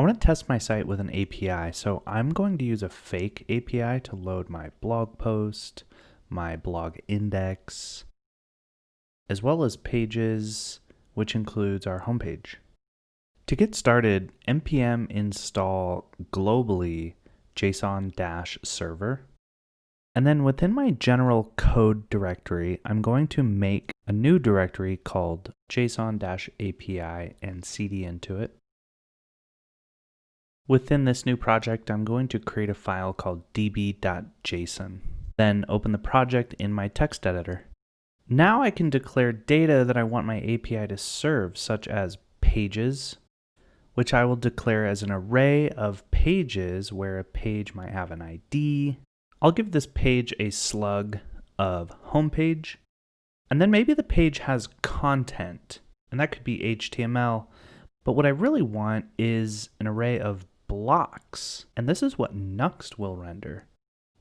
I want to test my site with an API, so I'm going to use a fake API to load my blog post, my blog index, as well as pages, which includes our homepage. To get started, npm install globally JSON-server. And then within my general code directory, I'm going to make a new directory called JSON-API and cd into it. Within this new project, I'm going to create a file called db.json. Then open the project in my text editor. Now I can declare data that I want my API to serve, such as pages, which I will declare as an array of pages where a page might have an ID. I'll give this page a slug of homepage, and then maybe the page has content, and that could be HTML, but what I really want is an array of blocks, and this is what Nuxt will render.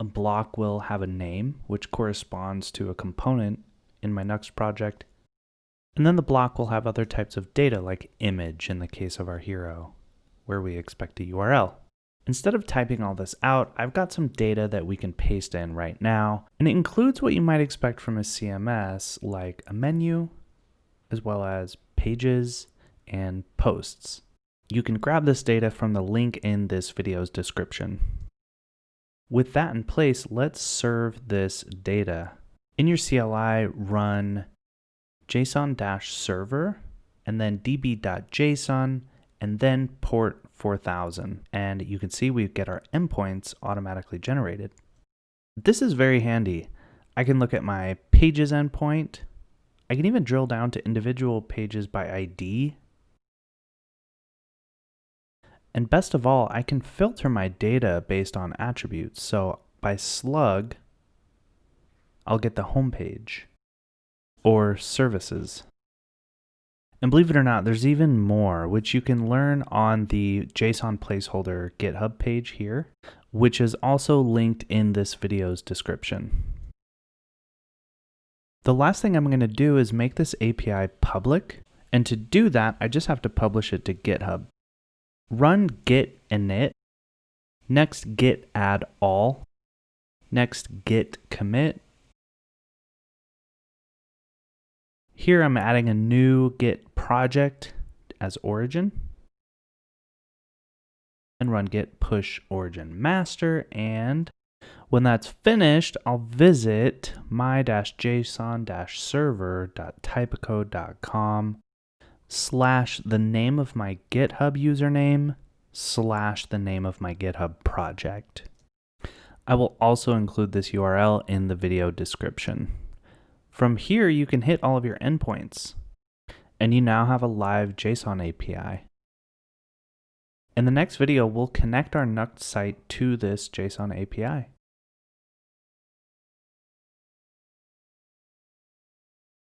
A block will have a name, which corresponds to a component in my Nuxt project, and then the block will have other types of data like image in the case of our hero, where we expect a URL. Instead of typing all this out, I've got some data that we can paste in right now, and it includes what you might expect from a CMS like a menu, as well as pages and posts. You can grab this data from the link in this video's description. With that in place, let's serve this data. In your CLI, run JSON-server and then db.json and then port 4000. And you can see we get our endpoints automatically generated. This is very handy. I can look at my pages endpoint. I can even drill down to individual pages by ID. And best of all, I can filter my data based on attributes. So by slug, I'll get the home page or services. And believe it or not, there's even more, which you can learn on the JSON placeholder GitHub page here, which is also linked in this video's description. The last thing I'm going to do is make this API public. And to do that, I just have to publish it to GitHub. Run git init, next git add all, next git commit. Here I'm adding a new git project as origin, and run git push origin master, and when that's finished, I'll visit my-json-server.typecode.com / the name of my GitHub username / the name of my GitHub project. I will also include this URL in the video description. From here, you can hit all of your endpoints, and you now have a live JSON API. In the next video, we'll connect our Nuxt site to this JSON API.